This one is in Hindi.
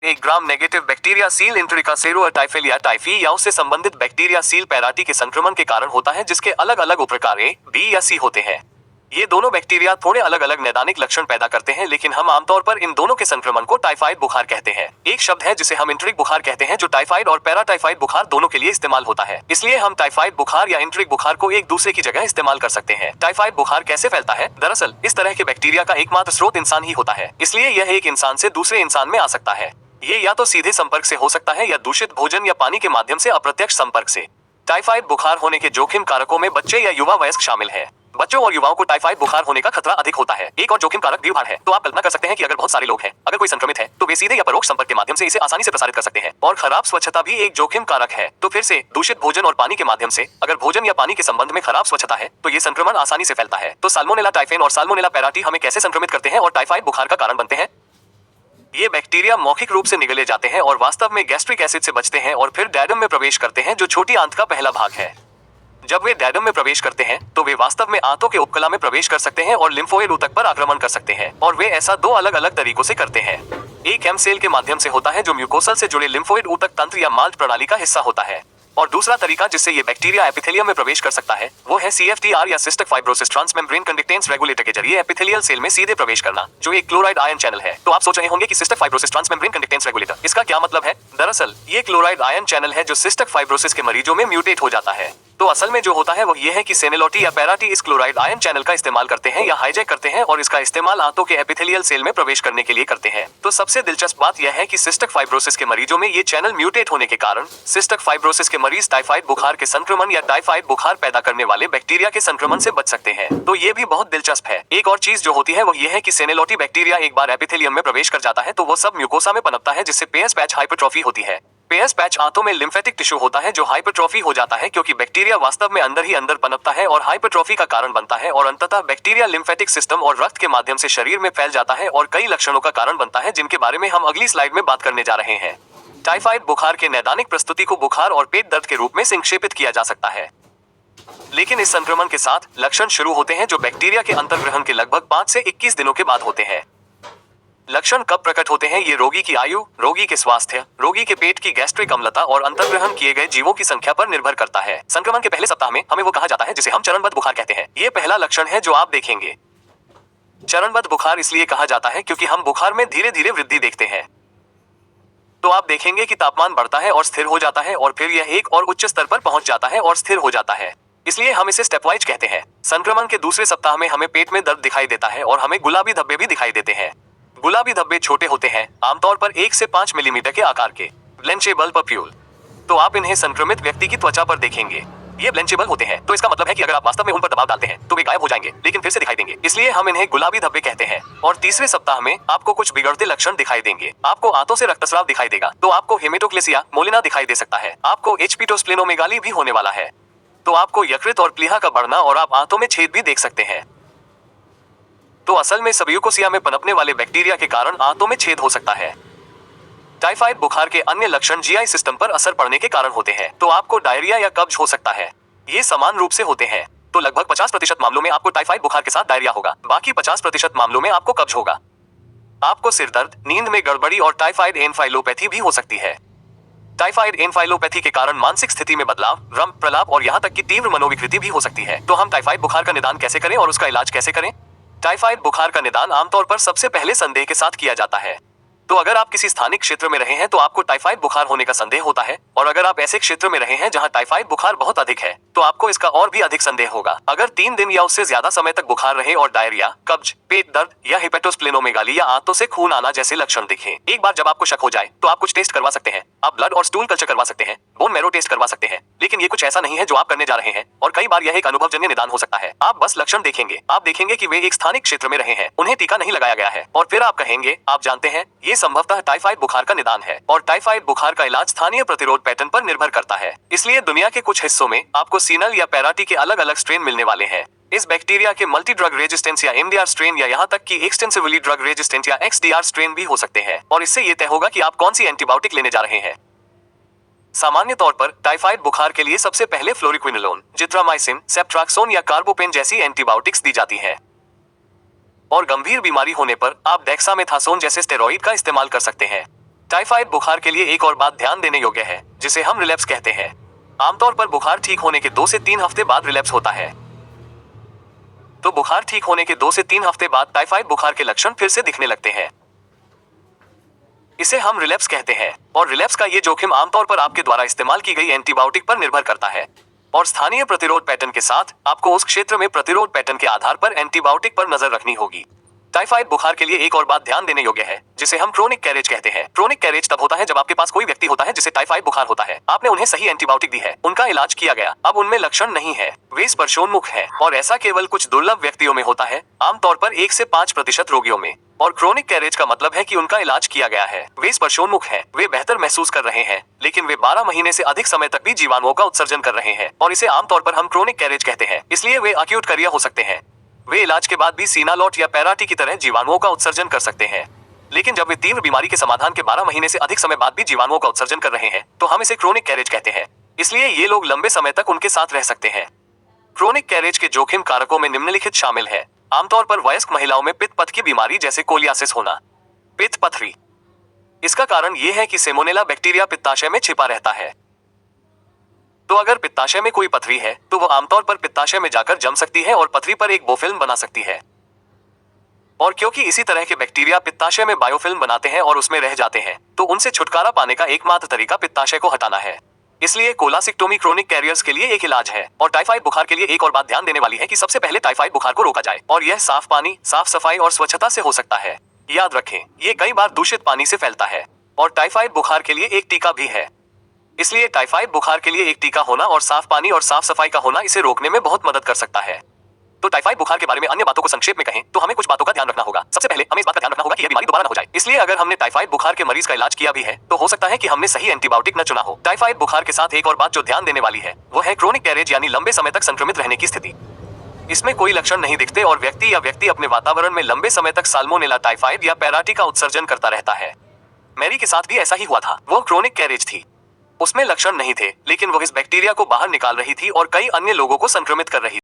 एक ग्राम नेगेटिव बैक्टीरिया सील इंट्रिका सेरो टाइफेल या टाइफी या उससे संबंधित बैक्टीरिया सील पैराटी के संक्रमण के कारण होता है, जिसके अलग अलग उपप्रकार ए, बी या सी होते हैं। ये दोनों बैक्टीरिया थोड़े अलग अलग नैदानिक लक्षण पैदा करते हैं, लेकिन हम आमतौर पर इन दोनों के संक्रमण को टाइफाइड बुखार कहते हैं। एक शब्द है जिसे हम इंट्रिक बुखार कहते हैं, जो टाइफाइड और पैराटाइफाइड बुखार दोनों के लिए इस्तेमाल होता है। इसलिए हम टाइफाइड बुखार या इंट्रिक बुखार को एक दूसरे की जगह इस्तेमाल कर सकते हैं। टाइफाइड बुखार कैसे फैलता है? दरअसल इस तरह के बैक्टीरिया का एकमात्र स्रोत इंसान ही होता है, इसलिए यह एक इंसान से दूसरे इंसान में आ सकता है। ये या तो सीधे संपर्क से हो सकता है या दूषित भोजन या पानी के माध्यम से अप्रत्यक्ष संपर्क से। टाइफाइड बुखार होने के जोखिम कारकों में बच्चे या युवा वयस्क शामिल हैं। बच्चों और युवाओं को टाइफाइड बुखार होने का खतरा अधिक होता है। एक और जोखिम कारक भीड़ भाड़ है। तो आप कल्पना कर सकते हैं कि अगर बहुत सारे लोग हैं, अगर कोई संक्रमित है, तो वे सीधे या परोक्ष संपर्क के माध्यम से इसे आसानी से प्रसारित कर सकते हैं। और खराब स्वच्छता भी एक जोखिम कारक है। तो फिर से दूषित भोजन और पानी के माध्यम से, अगर भोजन या पानी के संबंध में खराब स्वच्छता है, तो ये संक्रमण आसानी से फैलता है। तो साल्मोनेला टाइफेन और साल्मोनेला पैराटी हमें कैसे संक्रमित करते हैं और टाइफाइड बुखार का कारण बनते हैं? ये बैक्टीरिया मौखिक रूप से निगले जाते हैं और वास्तव में गैस्ट्रिक एसिड से बचते हैं और फिर डैडम में प्रवेश करते हैं, जो छोटी आंत का पहला भाग है। जब वे डैडम में प्रवेश करते हैं, तो वे वास्तव में आंतों के उपकला में प्रवेश कर सकते हैं और लिम्फोइड ऊतक पर आक्रमण कर सकते हैं। और वे ऐसा दो अलग अलग तरीकों से करते हैं। एक एम सेल के माध्यम से होता है, जो म्यूकोसल से जुड़े लिम्फोइड ऊतक तंत्र या माल्ट प्रणाली का हिस्सा होता है। और दूसरा तरीका जिससे ये बैक्टीरिया एपिथेलियम में प्रवेश कर सकता है, वो है CFTR या cystic fibrosis transmembrane conductance regulator के जरिए एपिथेलियल सेल में सीधे प्रवेश करना, जो एक क्लोराइड आयन चैनल है। तो आप सोच रहे होंगे कि cystic fibrosis transmembrane conductance regulator, इसका क्या मतलब है? दरअसल ये क्लोराइड आयन चैनल है जो सिस्टिक फाइब्रोसिस के मरीजों में म्यूटेट हो जाता है। तो असल में जो होता है वो ये है कि सेनेलोटी या पैराटी इस क्लोराइड आयन चैनल का इस्तेमाल करते हैं या हाईजैक करते हैं और इसका इस्तेमाल आंतों के एपिथेलियल सेल में प्रवेश करने के लिए करते हैं। तो सबसे दिलचस्प बात यह है कि सिस्टिक फाइब्रोसिस के मरीजों में ये चैनल म्यूटेट होने के कारण सिस्टिक फाइब्रोसिस के मरीज टाइफाइड बुखार के संक्रमण या टाइफाइड बुखार पैदा करने वाले बैक्टीरिया के संक्रमण से बच सकते हैं। तो ये भी बहुत दिलचस्प है। एक और चीज जो होती है वो ये है कि सेनेलोटी बैक्टीरिया एक बार एपिथेलियम में प्रवेश कर जाता है तो वो सब म्यूकोसा में पनपता है, जिससे पेयर्स पैच हाइपरट्रॉफी होती है। पेयर्स पैच आंतों में लिम्फेटिक टिश्यू होता है जो हाइपरट्रॉफी हो जाता है, क्योंकि बैक्टीरिया वास्तव में अंदर ही अंदर पनपता है और हाइपरट्रॉफी का कारण बनता है। और अंततः बैक्टीरिया लिम्फेटिक सिस्टम और रक्त के माध्यम से शरीर में फैल जाता है और कई लक्षणों का कारण बनता है, जिनके बारे में हम अगली स्लाइड में बात करने जा रहे हैं। टाइफाइड बुखार के नैदानिक प्रस्तुति को बुखार और पेट दर्द के रूप में संक्षेपित किया जा सकता है, लेकिन इस संक्रमण के साथ लक्षण शुरू होते हैं जो बैक्टीरिया के अंतर्ग्रहण के लगभग 5 से 21 दिनों के बाद होते हैं। लक्षण कब प्रकट होते हैं? ये रोगी की आयु, रोगी के स्वास्थ्य, रोगी के पेट की गैस्ट्रिक अम्लता और अंतर्ग्रहण किए गए जीवों की संख्या पर निर्भर करता है। संक्रमण के पहले सप्ताह में हमें वो कहा जाता है जिसे हम चरणबद्ध बुखार कहते हैं। ये पहला लक्षण है जो आप देखेंगे। चरणबद्ध बुखार इसलिए कहा जाता है क्योंकि हम बुखार में धीरे धीरे वृद्धि देखते हैं। तो आप देखेंगे कि तापमान बढ़ता है और स्थिर हो जाता है और फिर यह एक और उच्च स्तर पर पहुंच जाता है और स्थिर हो जाता है। इसलिए हम इसे स्टेपवाइज कहते हैं। संक्रमण के दूसरे सप्ताह में हमें पेट में दर्द दिखाई देता है और हमें गुलाबी धब्बे भी दिखाई देते हैं। गुलाबी धब्बे छोटे होते हैं, आमतौर पर 1 से 5 मिलीमीटर के आकार के, ब्लेंचेबल पप्यूल। तो आप इन्हें संक्रमित व्यक्ति की त्वचा पर देखेंगे। ये ब्लेंचेबल होते हैं, तो इसका मतलब है कि अगर आप वास्तव में उन पर दबाव डालते हैं तो वे गायब हो जाएंगे, लेकिन फिर से दिखाई देंगे। इसलिए हम इन्हें गुलाबी धब्बे कहते हैं। और तीसरे सप्ताह में आपको कुछ बिगड़ते लक्षण दिखाई देंगे। आपको आंतों से रक्तस्राव दिखाई देगा, तो आपको हेमेटोक्लेसिया मोलिना दिखाई दे सकता है। आपको एचपीटोस्प्लेनोमेगाली भी होने वाला है। तो आपको यकृत और प्लीहा का बढ़ना और आप आंतों में छेद भी देख सकते हैं। तो असल में सबयूकोसिया में पनपने वाले बैक्टीरिया के कारण आंतों में छेद हो सकता है। टाइफाइड बुखार के अन्य लक्षण जीआई सिस्टम पर असर पड़ने के कारण होते हैं। तो आपको डायरिया या कब्ज हो सकता है। ये समान रूप से होते हैं। तो लगभग 50% मामलों में आपको टाइफाइड बुखार के साथ डायरिया होगा, बाकी 50% मामलों में आपको कब्ज होगा। आपको सिर दर्द, नींद में गड़बड़ी और टाइफाइड एनफाइलोपैथी भी हो सकती है। टाइफाइड एनफाइलोपैथी के कारण मानसिक स्थिति में बदलाव, भ्रम, प्रलाप और यहाँ तक कि तीव्र मनोविकृति भी हो सकती है। तो हम टाइफाइड बुखार का निदान कैसे करें और उसका इलाज कैसे करें? टाइफाइड बुखार का निदान आमतौर पर सबसे पहले संदेह के साथ किया जाता है। तो अगर आप किसी स्थानिक क्षेत्र में रहे हैं तो आपको टाइफाइड बुखार होने का संदेह होता है, और अगर आप ऐसे क्षेत्र में रहे हैं जहां टाइफाइड बुखार बहुत अधिक है तो आपको इसका और भी अधिक संदेह होगा। अगर 3 दिन या उससे ज्यादा समय तक बुखार रहे और डायरिया, कब्ज, पेट दर्द या हेपेटोस्प्लेनोमेगाली या आंतों से खून आना जैसे लक्षण दिखें। एक बार जब आपको शक हो जाए तो आप कुछ टेस्ट करवा सकते हैं। आप ब्लड और स्टूल कल्चर करवा सकते हैं, बोन मैरो टेस्ट करवा सकते हैं, लेकिन ये कुछ ऐसा नहीं है जो आप करने जा रहे हैं, और कई बार यह एक अनुभवजन्य निदान हो सकता है। आप बस लक्षण देखेंगे, आप देखेंगे कि वे एक स्थानिक क्षेत्र में रहे हैं, उन्हें टीका नहीं लगाया गया है, और फिर आप कहेंगे, आप जानते हैं, ये संभवतः टाइफाइड बुखार का निदान है। और टाइफाइड बुखार का इलाज स्थानीय प्रतिरोध पैटर्न पर निर्भर करता है। इसलिए दुनिया के कुछ हिस्सों में आपको सीनल या पैराटी के अलग अलग स्ट्रेन मिलने वाले हैं। इस बैक्टीरिया के मल्टी ड्रग रेजिस्टेंस या एमडीआर स्ट्रेन या यहाँ तक कि एक्सटेंसिवली ड्रग रेजिस्टेंट या एक्सडीआर स्ट्रेन भी हो सकते हैं, और इससे ये तय होगा कि आप कौन सी एंटीबायोटिक लेने जा रहे हैं। सामान्य तौर पर टाइफाइड बुखार के लिए सबसे पहले फ्लोरिक्विनोलोन, जिथ्रामाइसिन, सेप्ट्राक्सोन या कार्बोपेन जैसी एंटीबायोटिक्स दी जाती हैं। और गंभीर बीमारी होने पर आप डेक्सामेथासोन जैसे स्टेरॉइड का इस्तेमाल कर सकते हैं। टाइफाइड बुखार के लिए एक और बात ध्यान देने योग्य है, जिसे हम रिलैप्स कहते हैं। आमतौर पर बुखार ठीक होने के 2 से 3 हफ्ते बाद रिलैप्स होता है। तो बुखार ठीक होने के 2 से 3 हफ्ते बाद टाइफाइड बुखार के लक्षण फिर से दिखने लगते हैं। इसे हम रिलैप्स कहते हैं और रिलैप्स का ये जोखिम आमतौर पर आपके द्वारा इस्तेमाल की गई एंटीबायोटिक पर निर्भर करता है और स्थानीय प्रतिरोध पैटर्न के साथ आपको उस क्षेत्र में प्रतिरोध पैटर्न के आधार पर एंटीबायोटिक पर नजर रखनी होगी। टाइफाइड बुखार के लिए एक और बात ध्यान देने योग्य है, जिसे हम क्रोनिक कैरेज कहते हैं। क्रोनिक कैरेज तब होता है जब आपके पास कोई व्यक्ति होता है जिसे टाइफाइड बुखार होता है, आपने उन्हें सही एंटीबायोटिक दी है, उनका इलाज किया गया, अब उनमें लक्षण नहीं है, वे स्पर्शोन्मुख हैं और ऐसा केवल कुछ दुर्लभ व्यक्तियों में होता है, आमतौर पर 1 से 5% रोगियों में। और क्रोनिक कैरेज का मतलब है कि उनका इलाज किया गया है, वे स्पर्शोन्मुख हैं, वे बेहतर महसूस कर रहे हैं, लेकिन वे 12 महीने से अधिक समय तक भी जीवाणुओं का उत्सर्जन कर रहे हैं और इसे आमतौर पर हम क्रोनिक कैरेज कहते हैं। इसलिए वे अक्यूट करिया हो सकते हैं। वे इलाज के बाद भी सीनालॉट या पैराटी की तरह जीवाणुओं का उत्सर्जन कर सकते हैं, लेकिन जब वे तीव्र बीमारी के समाधान के 12 महीने से अधिक समय बाद भी जीवाणुओं का उत्सर्जन कर रहे हैं, तो हम इसे क्रोनिक कैरेज कहते हैं। इसलिए ये लोग लंबे समय तक उनके साथ रह सकते हैं। क्रोनिक कैरेज के जोखिम कारकों में निम्नलिखित शामिल है। आमतौर पर वयस्क महिलाओं में पित्त पथ की बीमारी जैसे कोलियासिस होना, पित्त पथरी। इसका कारण यह है कि सेमोनेला बैक्टीरिया पित्ताशय में छिपा रहता है। तो अगर पित्ताशय में कोई पथरी है तो वो आमतौर पर पित्ताशय में जाकर जम सकती है और पथरी पर एक बोफिल्म बना सकती है। और क्योंकि इसी तरह के बैक्टीरिया पित्ताशय में बायोफिल्म बनाते हैं और उसमें रह जाते हैं, तो उनसे छुटकारा पाने का एकमात्र तरीका पित्ताशय को हटाना है। इसलिए कोलासिक्टोमी क्रोनिक कैरियर्स के लिए एक इलाज है। और टाइफाइड बुखार के लिए एक और बात ध्यान देने वाली है कि सबसे पहले टाइफाइड बुखार को रोका जाए और यह साफ पानी, साफ सफाई और स्वच्छता से हो सकता है। याद रखें, ये कई बार दूषित पानी से फैलता है और टाइफाइड बुखार के लिए एक टीका भी है। इसलिए टाइफाइड बुखार के लिए एक टीका होना और साफ पानी और साफ सफाई का होना इसे रोकने में बहुत मदद कर सकता है। तो टाइफाइड बुखार के बारे में अन्य बातों को संक्षेप में कहें तो हमें कुछ बातों का ध्यान रखना होगा। सबसे पहले हमें इस बात का ध्यान रखना होगा कि यह बीमारी दोबारा न हो जाए। इसलिए अगर हमने टाइफाइड बुखार के मरीज का इलाज किया भी है तो हो सकता है कि हमने सही एंटीबायोटिक न चुना हो। टाइफाइड बुखार के साथ एक और बात जो ध्यान देने वाली है वो है क्रोनिक कैरेज यानी लंबे समय तक संक्रमित रहने की स्थिति। इसमें कोई लक्षण नहीं दिखते और व्यक्ति अपने वातावरण में लंबे समय तक साल्मोनेला टाइफाइड या पैराटी का उत्सर्जन करता रहता है। मैरी के साथ भी ऐसा ही हुआ था। वो क्रोनिक कैरेज थी, उसमें लक्षण नहीं थे, लेकिन वो इस बैक्टीरिया को बाहर निकाल रही थी और कई अन्य लोगों को संक्रमित कर रही थी।